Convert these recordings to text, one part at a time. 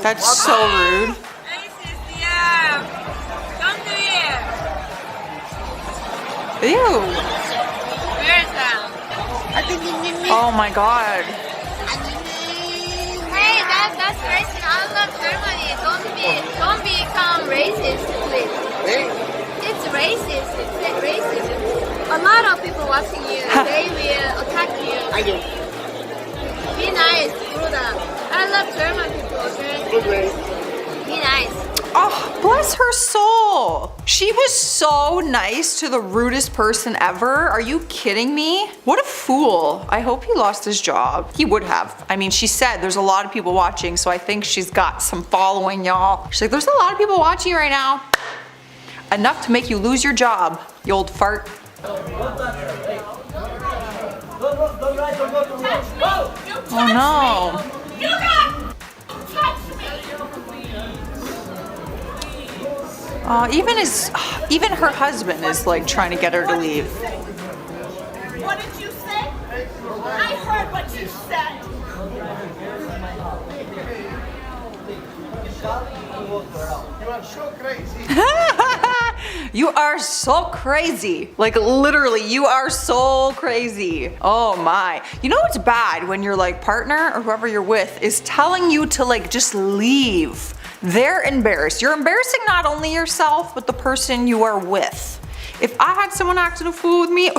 That's so rude. Don't do it. Ew. Where's that? Oh my god. Hey, that's racist. I love Germany. Don't become racist, please. It's racist. It's racism. A lot of people watching you. They will attack you. I do. Be nice, Buddha. I love German people. Okay. Be nice. Oh, bless her soul. She was so nice to the rudest person ever. Are you kidding me? What a fool. I hope he lost his job. He would have. I mean, she said there's a lot of people watching, so I think she's got some following, y'all. She's like, there's a lot of people watching right now. Enough to make you lose your job, you old fart. Oh no. Even her husband is like trying to get her to leave. What did you say? I heard what you said. You are so crazy. You are so crazy. Like literally, you are so crazy. Oh my. You know what's bad when your like partner or whoever you're with is telling you to like just leave. They're embarrassed. You're embarrassing not only yourself, but the person you are with. If I had someone acting a fool with me,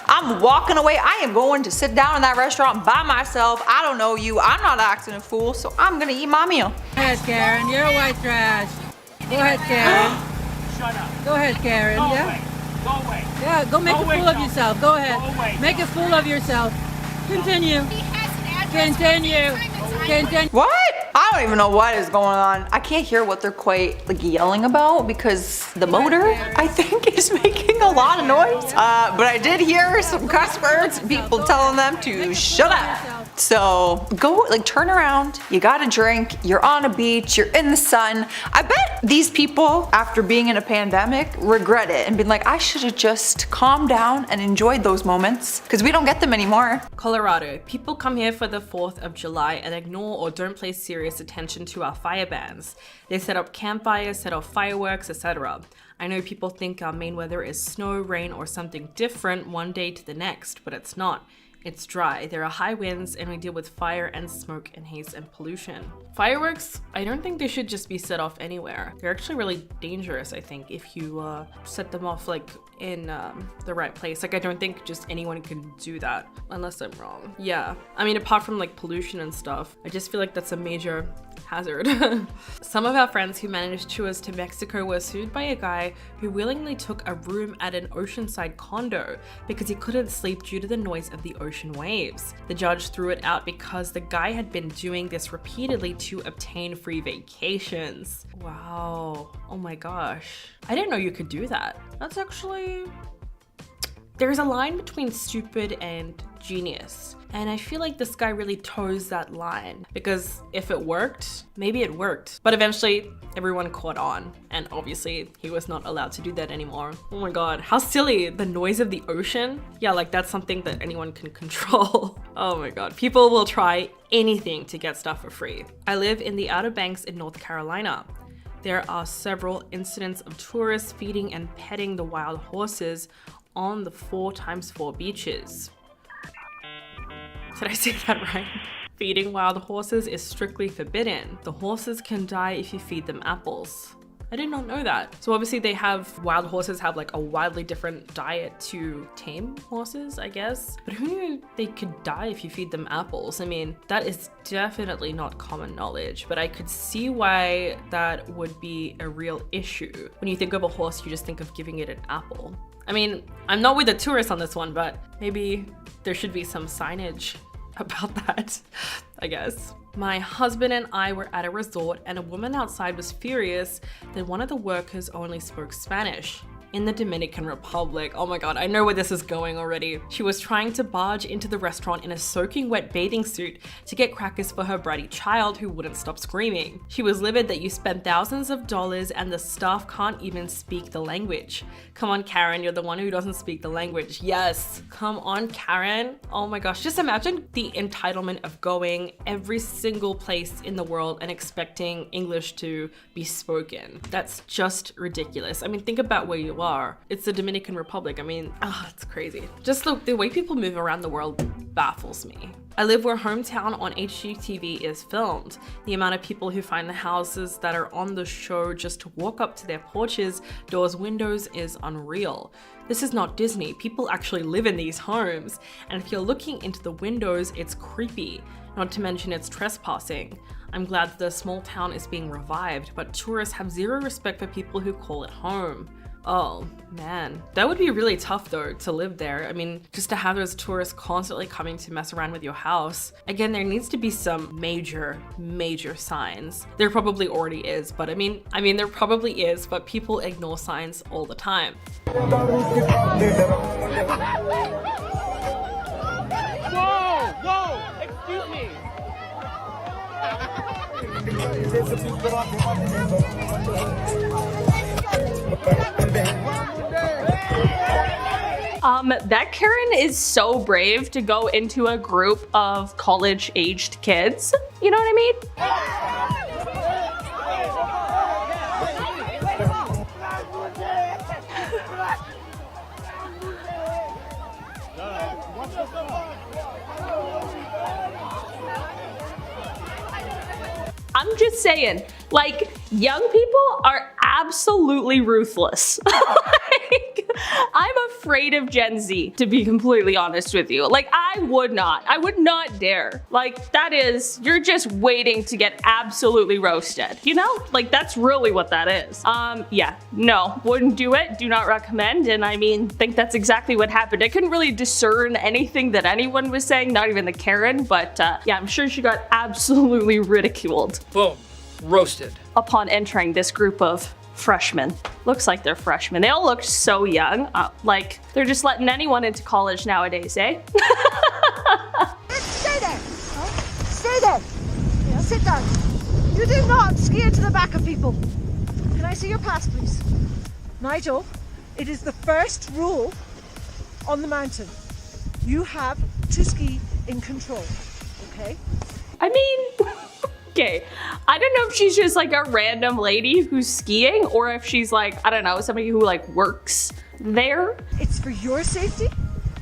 I'm walking away. I am going to sit down in that restaurant by myself. I don't know you. I'm not acting a fool, so I'm gonna eat my meal. Go ahead, Karen. You're white trash. Go ahead, Karen. Shut up. Go ahead, Karen. Go Yeah. away. Go away. Yeah, go make Go a away, fool of no. yourself. Go ahead. Go away. Make a fool of yourself. Continue. He has an address. Continue. Continue. What? I don't even know what is going on. I can't hear what they're quite like yelling about because the motor, I think, is making a lot of noise. But I did hear some cuss words, people telling them to shut up. So go, like, turn around. You got a drink. You're on a beach. You're in the sun. I bet these people, after being in a pandemic, regret it and been like, I should have just calmed down and enjoyed those moments because we don't get them anymore. Colorado. People come here for the 4th of July and ignore or don't pay serious attention to our fire bans. They set up campfires, set off fireworks, etc. I know people think our main weather is snow, rain, or something different one day to the next, but it's not. It's dry, there are high winds, and we deal with fire and smoke and haze and pollution. Fireworks, I don't think they should just be set off anywhere. They're actually really dangerous, I think, if you set them off like in the right place. Like, I don't think just anyone can do that, unless I'm wrong. Yeah, I mean, apart from like pollution and stuff, I just feel like that's a major hazard. Some of our friends who managed tours to Mexico were sued by a guy who willingly took a room at an oceanside condo because he couldn't sleep due to the noise of the ocean waves. The judge threw it out because the guy had been doing this repeatedly to obtain free vacations. Wow. Oh my gosh. I didn't know you could do that. That's actually... There's a line between stupid and genius. And I feel like this guy really toes that line because if it worked, maybe it worked. But eventually everyone caught on and obviously he was not allowed to do that anymore. Oh my god, how silly. The noise of the ocean? Yeah, like that's something that anyone can control. Oh my god, people will try anything to get stuff for free. I live in the Outer Banks in North Carolina. There are several incidents of tourists feeding and petting the wild horses on the 4x4 beaches. Did I say that right? Feeding wild horses is strictly forbidden. The horses can die if you feed them apples. I did not know that. So obviously they have, wild horses have like a wildly different diet to tame horses, I guess. But who knew they could die if you feed them apples? I mean, that is definitely not common knowledge, but I could see why that would be a real issue. When you think of a horse, you just think of giving it an apple. I mean, I'm not with the tourists on this one, but maybe there should be some signage about that, I guess. My husband and I were at a resort and a woman outside was furious that one of the workers only spoke Spanish. in the Dominican Republic. Oh my god, I know where this is going already. She was trying to barge into the restaurant in a soaking wet bathing suit to get crackers for her bratty child who wouldn't stop screaming. She was livid that you spent thousands of dollars and the staff can't even speak the language. Come on, Karen, you're the one who doesn't speak the language. Yes, come on, Karen. Oh my gosh, just imagine the entitlement of going every single place in the world and expecting English to be spoken. That's just ridiculous. I mean, think about where you are. It's the Dominican Republic. I mean, it's crazy. Just the way people move around the world baffles me. I live where Hometown on HGTV is filmed. The amount of people who find the houses that are on the show just to walk up to their porches, doors, windows is unreal. This is not Disney. People actually live in these homes. And if you're looking into the windows, it's creepy. Not to mention it's trespassing. I'm glad that the small town is being revived, but tourists have zero respect for people who call it home. Oh man, that would be really tough though to live there. I mean, just to have those tourists constantly coming to mess around with your house. Again, there needs to be some major signs. There probably already is, but I mean there probably is, but people ignore signs all the time. Whoa! Excuse me! That Karen is so brave to go into a group of college-aged kids. You know what I mean? I'm just saying, like, young people are absolutely ruthless. Like, I'm afraid of Gen Z, to be completely honest with you. Like, I would not dare. Like, that is, you're just waiting to get absolutely roasted, you know? Like, that's really what that is. Yeah, no, wouldn't do it, do not recommend, and I mean, think that's exactly what happened. I couldn't really discern anything that anyone was saying, not even the Karen, but yeah, I'm sure she got absolutely ridiculed. Boom. Roasted. Upon entering this group of freshmen. Looks like they're freshmen. They all look so young. Like, they're just letting anyone into college nowadays, eh? Stay there. Stay there. Yeah, sit down. You do not ski into the back of people. Can I see your pass, please? Nigel, it is the first rule on the mountain. You have to ski in control, okay? I mean, okay, I don't know if she's just like a random lady who's skiing or if she's like, I don't know, somebody who like works there. It's for your safety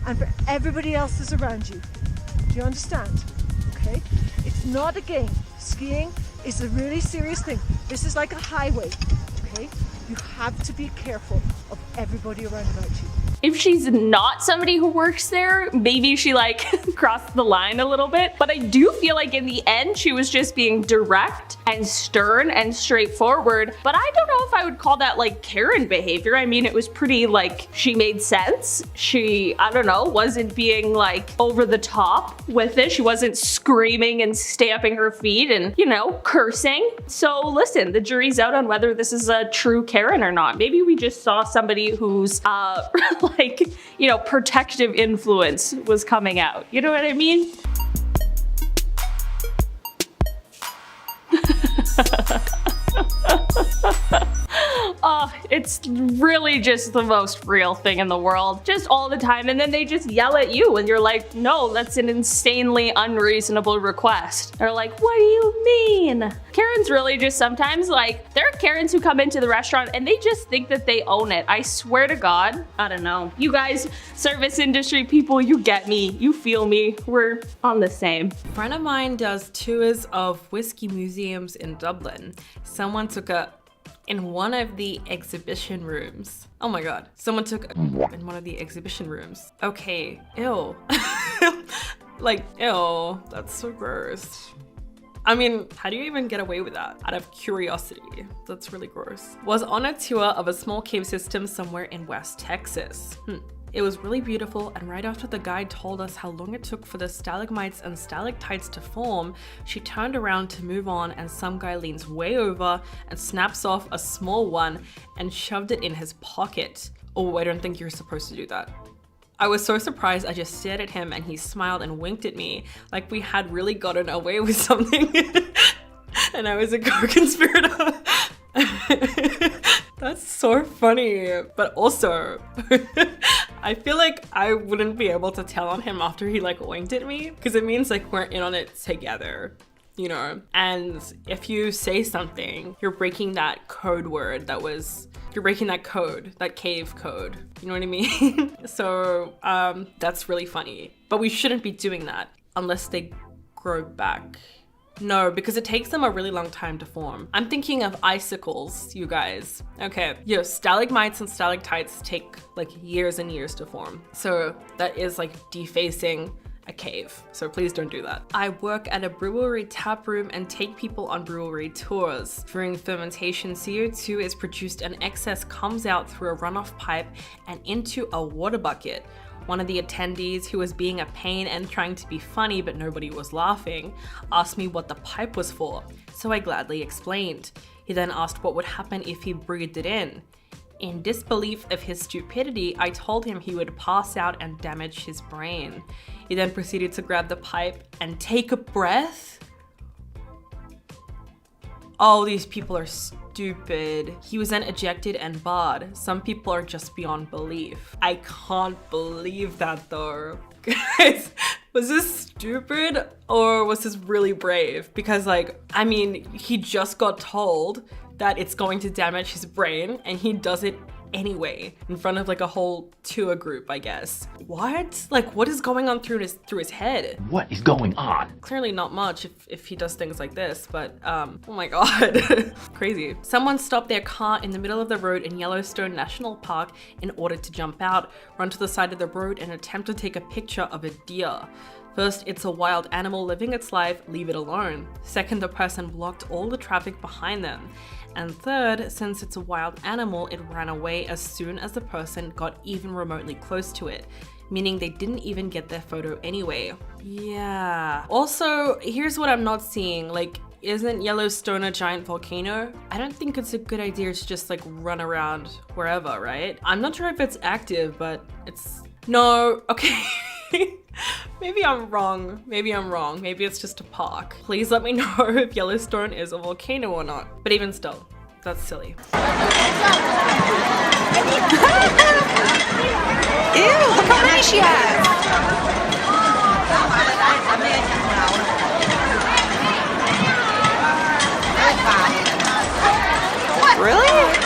and for everybody else's around you. Do you understand? Okay? It's not a game. Skiing is a really serious thing. This is like a highway, okay? You have to be careful of everybody around about you. If she's not somebody who works there, maybe she like crossed the line a little bit. But I do feel like in the end, she was just being direct and stern and straightforward. But I don't know if I would call that like Karen behavior. I mean, it was pretty like, she made sense. She, I don't know, wasn't being like over the top with it. She wasn't screaming and stamping her feet and, you know, cursing. So listen, the jury's out on whether this is a true Karen or not. Maybe we just saw somebody who's like, you know, protective influence was coming out. You know what I mean? Oh, it's really just the most real thing in the world, just all the time. And then they just yell at you and you're like, no, that's an insanely unreasonable request. They're like, what do you mean? Karen's really just sometimes like, there are Karens who come into the restaurant and they just think that they own it. I swear to God, I don't know. You guys, service industry people, you get me, you feel me, we're on the same. A friend of mine does tours of whiskey museums in Dublin. Someone took in one of the exhibition rooms. Oh my god. Someone took in one of the exhibition rooms. Okay, ew. Like, ew, that's so gross. I mean, how do you even get away with that? Out of curiosity. That's really gross. Was on a tour of a small cave system somewhere in West Texas. It was really beautiful, and right after the guide told us how long it took for the stalagmites and stalactites to form, she turned around to move on, and some guy leans way over and snaps off a small one and shoved it in his pocket. Oh, I don't think you're supposed to do that. I was so surprised, I just stared at him and he smiled and winked at me like we had really gotten away with something and I was a co-conspirator. That's so funny. But also, I feel like I wouldn't be able to tell on him after he like winked at me because it means like we're in on it together. You know, and if you say something, you're breaking that code word you're breaking that code, that cave code. You know what I mean? So that's really funny. But we shouldn't be doing that unless they grow back. No, because it takes them a really long time to form. I'm thinking of icicles, you guys. Okay, stalagmites and stalactites take like years and years to form. So that is like defacing a cave. So please don't do that. I work at a brewery tap room and take people on brewery tours. During fermentation, CO2 is produced and excess comes out through a runoff pipe and into a water bucket. One of the attendees, who was being a pain and trying to be funny but nobody was laughing, asked me what the pipe was for, so I gladly explained. He then asked what would happen if he breathed it in. In disbelief of his stupidity, I told him he would pass out and damage his brain. He then proceeded to grab the pipe and take a breath. Oh, these people are stupid. He was then ejected and barred. Some people are just beyond belief. I can't believe that though. Guys, was this stupid or was this really brave? Because like, I mean, he just got told that it's going to damage his brain and he does it anyway in front of like a whole tour group, I guess. What? Like, what is going on through his head? What is going on? Clearly not much if he does things like this, but oh my god. Crazy. Someone stopped their car in the middle of the road in Yellowstone National Park in order to jump out, run to the side of the road and attempt to take a picture of a deer. First, it's a wild animal living its life, leave it alone. Second, the person blocked all the traffic behind them. And third, since it's a wild animal, it ran away as soon as the person got even remotely close to it, meaning they didn't even get their photo anyway. Yeah. Also, here's what I'm not seeing. Like, isn't Yellowstone a giant volcano? I don't think it's a good idea to just like run around wherever, right? I'm not sure if it's active, but it's... No, okay. Maybe I'm wrong. Maybe it's just a park. Please let me know if Yellowstone is a volcano or not. But even still, that's silly. Ew, look how many she has. Really?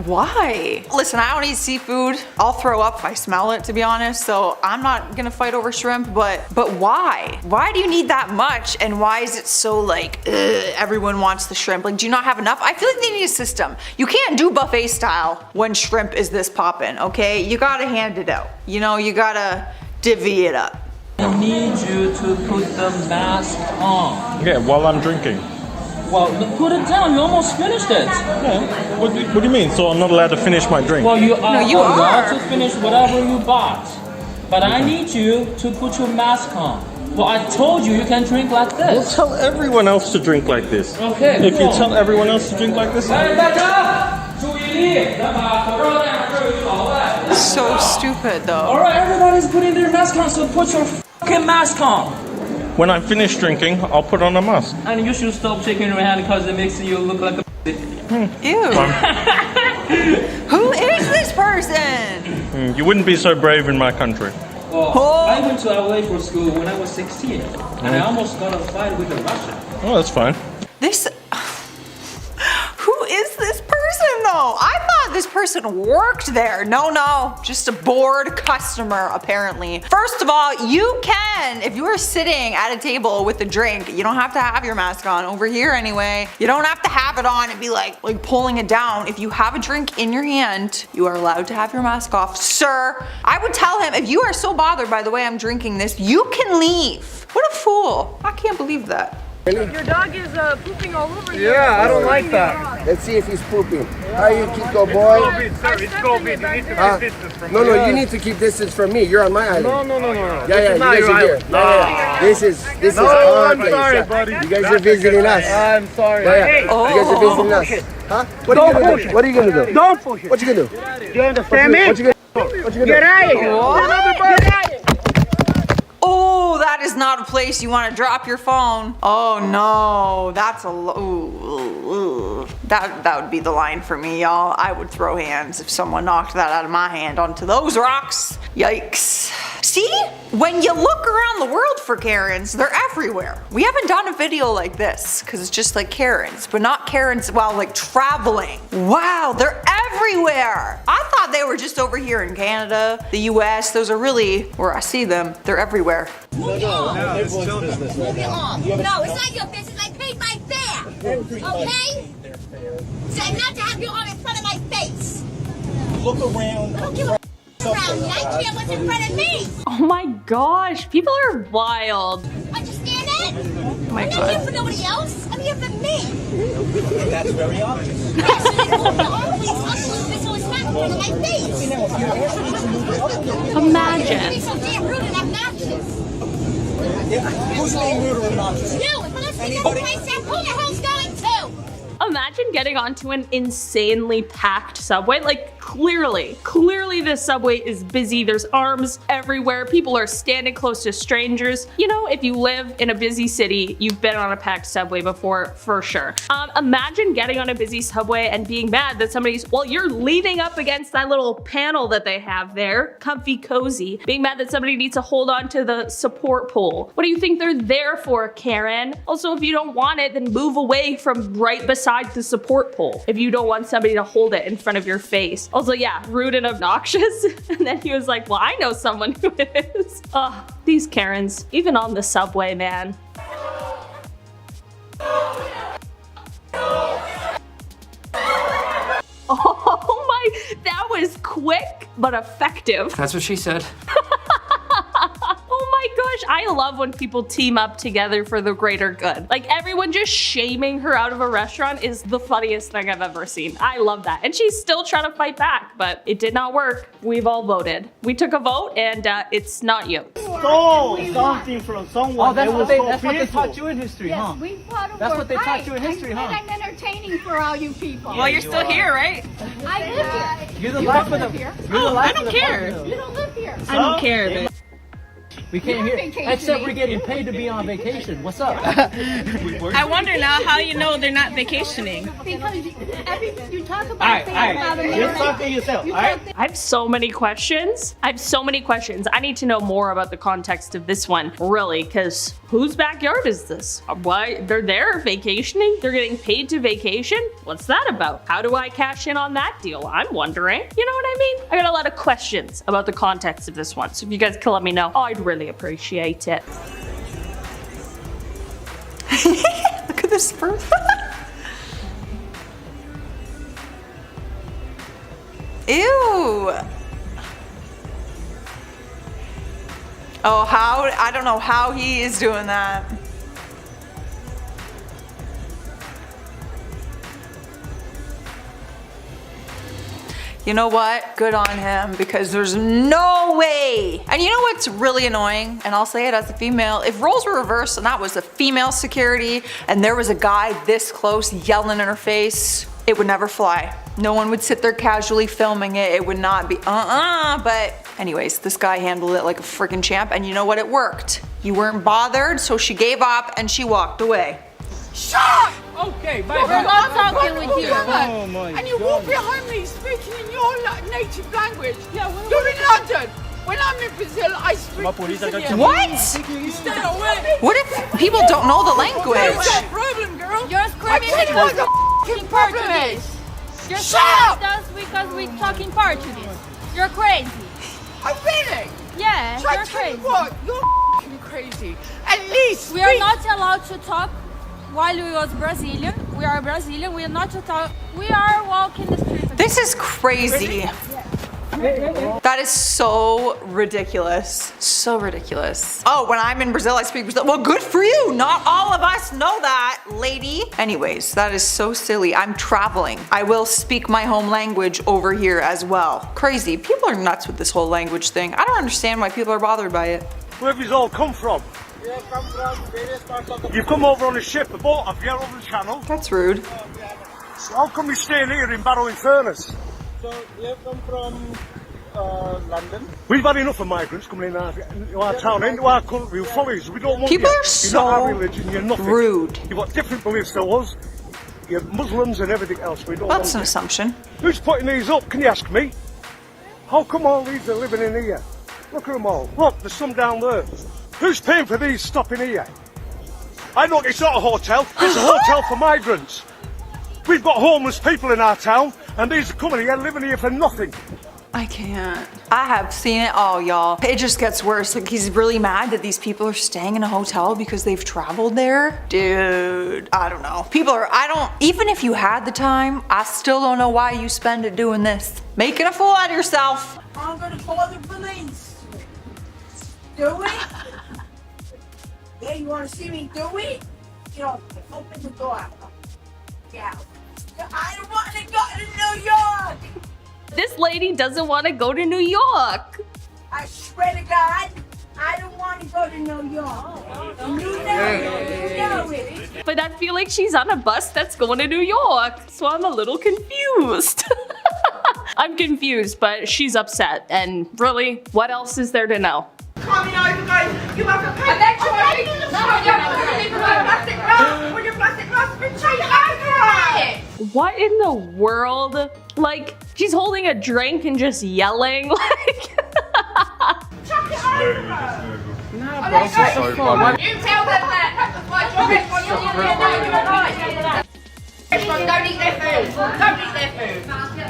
Why? Listen, I don't eat seafood. I'll throw up if I smell it, to be honest. So I'm not gonna fight over shrimp, but why? Why do you need that much? And why is it so like, everyone wants the shrimp? Like, do you not have enough? I feel like they need a system. You can't do buffet style when shrimp is this poppin', okay? You gotta hand it out. You know, you gotta divvy it up. I need you to put the mask on. Yeah, while I'm drinking. Well, put it down. You almost finished it. Yeah. What do you mean? So I'm not allowed to finish my drink? Well, you are you allowed are. to finish whatever you bought. But I need you to put your mask on. Well, I told you you can drink like Well, this. tell everyone else to drink like this. Okay. If you tell everyone else to drink like this. 来，大家注意力，咱把口罩戴上，这有老外。 So stupid though. All right, everybody's putting their mask on, so put your fucking mask on. When I finish drinking, I'll put on a mask. And you should stop shaking your hand because it makes you look like a. Ew. Who is this person? You wouldn't be so brave in my country. Well, I went to LA for school when I was 16, and I almost got a fight with a Russian. Oh, that's fine. This, who is this person though? I thought this person worked there. No, just a bored customer apparently. First of all, you can, if you are sitting at a table with a drink, you don't have to have your mask on over here anyway. You don't have to have it on and be like pulling it down. If you have a drink in your hand, you are allowed to have your mask off. Sir, I would tell him, if you are so bothered by the way I'm drinking this, you can leave. What a fool. I can't believe that. Your dog is pooping all over you. Yeah, I don't like that. Let's see if he's pooping. How you keep the boy? Sir, it's COVID. You need to keep distance from me. No, you need to keep distance from me. You're on my island. No. Yeah, you guys are here. Yeah. This is our place. Sorry, buddy. You guys are visiting us. I'm sorry. Yeah. You guys are visiting us. Huh? What are you gonna do? What are you gonna do? Don't push it. What you gonna do? You understand me? What you gonna do? Get out of here. Get out of here. Oh, that is not a place you want to drop your phone. Oh no, that's that would be the line for me, y'all. I would throw hands if someone knocked that out of my hand onto those rocks. Yikes. See, when you look around the world for Karens, they're everywhere. We haven't done a video like this because it's just like Karens, but not Karens while like traveling. Wow, they're everywhere. I thought they were just over here in Canada, the US. Those are really where I see them. They're everywhere. No, it's not your business. I paid my fare. Okay? So not to have you on in front of my face. Look around. I don't give a around me. I care what's in front of me. Oh my gosh, people are wild. Understand that? Oh my I'm not God. here for nobody else. I'm here for me. That's very obvious. Yes, so then move your own please up a little bit so it's not in front of my face. Imagine. You're so damn rude and obnoxious. Who's being rude or obnoxious? You, if I'm not seeing no place out, who the hell's going to? Imagine getting onto an insanely packed subway. Like clearly this subway is busy. There's arms everywhere. People are standing close to strangers. You know, if you live in a busy city, you've been on a packed subway before for sure. Imagine getting on a busy subway and being mad that you're leaning up against that little panel that they have there, comfy cozy, being mad that somebody needs to hold on to the support pole. What do you think they're there for, Karen? Also, if you don't want it, then move away from right beside the support pole if you don't want somebody to hold it in front of your face. Also, yeah, rude and obnoxious. And then he was like, well, I know someone who is. Ugh, these Karens, even on the subway, man. Oh my, that was quick but effective. That's what she said. Oh my gosh, I love when people team up together for the greater good. Like everyone just shaming her out of a restaurant is the funniest thing I've ever seen. I love that. And she's still trying to fight back, but it did not work. We've all voted. We took a vote and it's not you. Stole something from someone. Oh, that's what they taught you in history, Yes, huh? we thought it That's was what they taught you in right. history, I huh? I'm entertaining for all you people. Well, you're still here, right? I live here. You're the You life don't of the. live here. You're the life I don't of the care. party. You don't live here. I don't care, bitch. We can't You're hear. vacationing. Except we're getting paid to be on vacation. What's up? I wonder now how you know they're not vacationing. Because you talk about Alright, things alright. about Just talk to yourself, alright? I have so many questions. I need to know more about the context of this one, really, because whose backyard is this? Why they're there vacationing? They're getting paid to vacation? What's that about? How do I cash in on that deal? I'm wondering. You know what I mean? I got a lot of questions about the context of this one. So if you guys could let me know, I'd really appreciate it. Look at this first. Ew. Oh, I don't know how he is doing that. You know what? Good on him, because there's no way. And you know what's really annoying? And I'll say it as a female. If roles were reversed and that was a female security and there was a guy this close yelling in her face, it would never fly. No one would sit there casually filming it. It would not be but anyways, this guy handled it like a freaking champ, and you know what? It worked. You weren't bothered, so she gave up and she walked away. Shut! Okay, bye. We're not talking with you. Oh my And you walk behind me speaking in your native language. You're in London. When I'm in Brazil, I speak Brazilian. What? Stay away. What if people don't know the language? What's your problem, girl? You're I screaming tell you what the f***ing problem is. You're Shut screaming up! at us because we're talking Portuguese. You're crazy. I'm really. Yeah, So I you're tell you crazy. what, you're f***ing crazy. At least We are not allowed to talk while we was Brazilian. We are Brazilian. We are not to talk. We are walking the street. This is crazy. That is so ridiculous. So ridiculous. Oh, when I'm in Brazil, I speak Brazil. Well, good for you. Not all of us know that, lady. Anyways, that is so silly. I'm traveling. I will speak my home language over here as well. Crazy. People are nuts with this whole language thing. I don't understand why people are bothered by it. Where have you all come from? You've come over on a ship, a boat, have you, over the channel? That's rude. How come you're staying here in Barrow-in-Furness? So, we have come from London. We've had enough of migrants coming in our town, into our country, who follow us. We don't want people you. Are so you're not our religion, you're nothing. Rude. You've got different beliefs to us. You're Muslims and everything else. We don't want That's an you. assumption. Who's putting these up, can you ask me? How come all these are living in here? Look at them all. Look, there's some down there. Who's paying for these stopping here? I know it's not a hotel, it's a hotel for migrants. We've got homeless people in our town, and these are coming here, living here for nothing. I can't. I have seen it all, y'all. It just gets worse. Like, he's really mad that these people are staying in a hotel because they've traveled there. Dude, I don't know. Even if you had the time, I still don't know why you spend it doing this. Making a fool out of yourself. I'm gonna call the police. Do it? Yeah, you wanna see me do it? You know, open the door. Yeah. I don't want to go to New York! This lady doesn't want to go to New York. I swear to God, I don't want to go to New York. You know it. But I feel like she's on a bus that's going to New York, so I'm a little confused. I'm confused, but she's upset, and really, what else is there to know? Coming over, guys. You have to pay. Eventually. Plastic glass. With your plastic glass, but what in the world? Like, she's holding a drink and just yelling, like... Chuck it over. No, bro, what's the fun? You tell them that. Don't eat their food. Don't eat their food.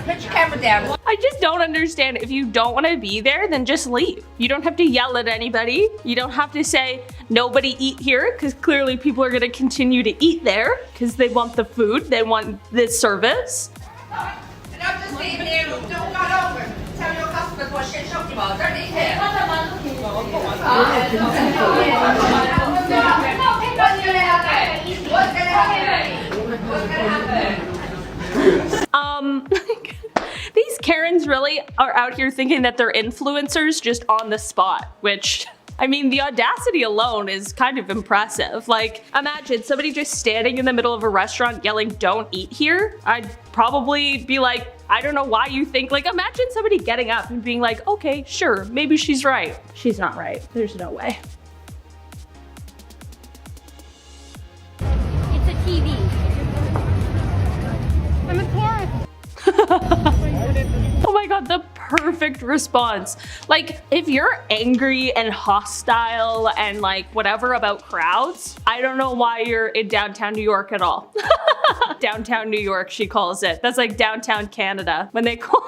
Put your camera down. I just don't understand. If you don't want to be there, then just leave. You don't have to yell at anybody. You don't have to say, nobody eat here, because clearly people are going to continue to eat there, because they want the food, they want the service. And I'm just sitting there, don't go over. Tell your customers what shit talking about. Don't eat here. What's gonna happen? What's gonna happen? These Karens really are out here thinking that they're influencers just on the spot, which, I mean, the audacity alone is kind of impressive. Like, imagine somebody just standing in the middle of a restaurant yelling, "Don't eat here." I'd probably be like, I don't know why you think, like, imagine somebody getting up and being like, okay, sure, maybe she's right. She's not right. There's no way. It's a TV. I'm a parent. Oh my god, the perfect response. Like, if you're angry and hostile and like whatever about crowds, I don't know why you're in downtown New York at all. Downtown New York, she calls it. That's like downtown Canada. When they call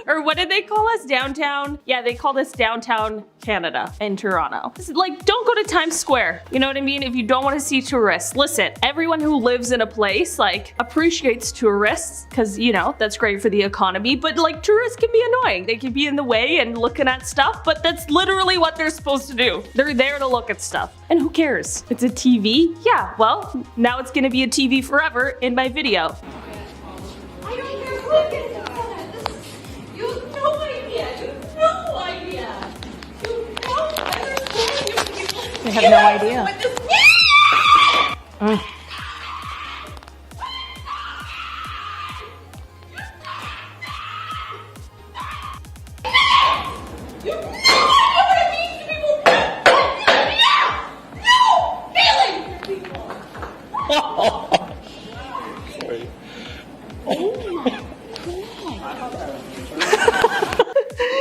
or what did they call us? Downtown? Yeah, they called us downtown Canada in Toronto. It's like, don't go to Times Square. You know what I mean? If you don't want to see tourists. Listen, everyone who lives in a place like appreciates tourists because, you know, that's great for the economy, but like tourists can be annoying. They can be in the way and looking at stuff, but that's literally what they're supposed to do. They're there to look at stuff. And who cares? It's a TV? Yeah, well, now it's gonna be a TV forever in my video. I don't care who gets it. You have no idea. You have no idea. You don't understand. They have no idea.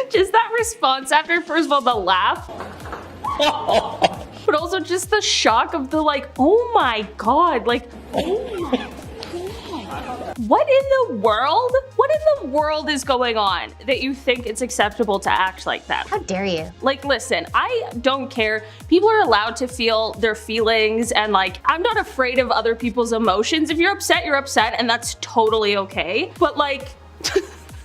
Just that response after, first of all, the laugh, but also just the shock of the like, oh my god, like, oh my god. What in the world? What in the world is going on that you think it's acceptable to act like that? How dare you? Like, listen, I don't care. People are allowed to feel their feelings, and like, I'm not afraid of other people's emotions. If you're upset, and that's totally okay. But like,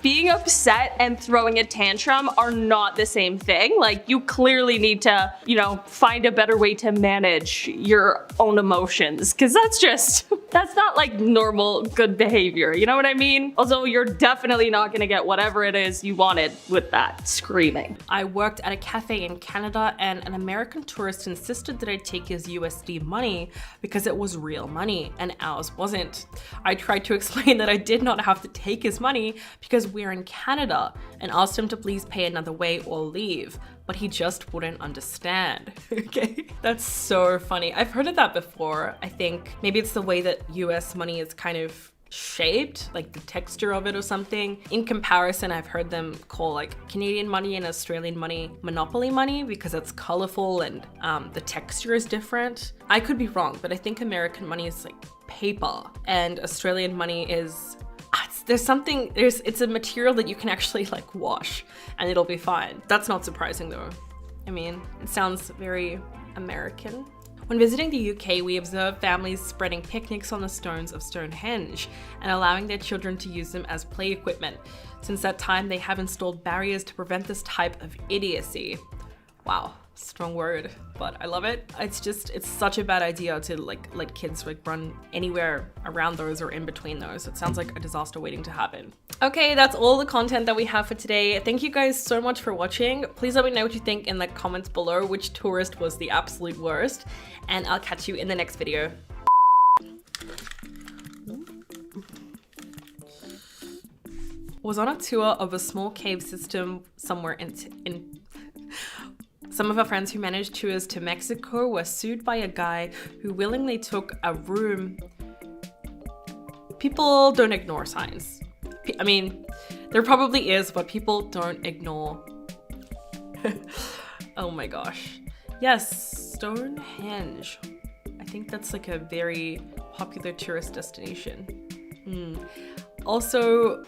being upset and throwing a tantrum are not the same thing. Like, you clearly need to, you know, find a better way to manage your own emotions, because that's not like normal good behavior, you know what I mean? Also, you're definitely not gonna get whatever it is you wanted with that screaming. I worked at a cafe in Canada and an American tourist insisted that I take his USD money because it was real money and ours wasn't. I tried to explain that I did not have to take his money because we're in Canada and asked him to please pay another way or leave, but he just wouldn't understand. Okay, that's so funny. I've heard of that before. I think maybe it's the way that US money is kind of shaped, like the texture of it or something. In comparison, I've heard them call like Canadian money and Australian money monopoly money because it's colorful and the texture is different. I could be wrong, but I think American money is like paper and Australian money is it's a material that you can actually like wash and it'll be fine. That's not surprising though. I mean, it sounds very American. When visiting the UK, we observed families spreading picnics on the stones of Stonehenge and allowing their children to use them as play equipment. Since that time, they have installed barriers to prevent this type of idiocy. Wow, strong word, but I love it. It's such a bad idea to like let kids like run anywhere around those or in between those. It sounds like a disaster waiting to happen. Okay, that's all the content that we have for today. Thank you guys so much for watching. Please let me know what you think in the comments below, which tourist was the absolute worst, and I'll catch you in the next video. Was on a tour of a small cave system somewhere in Some of our friends who managed tours to Mexico were sued by a guy who willingly took a room. People don't ignore signs. I mean, there probably is, but people don't ignore. Oh my gosh. Yes, Stonehenge. I think that's like a very popular tourist destination. Also,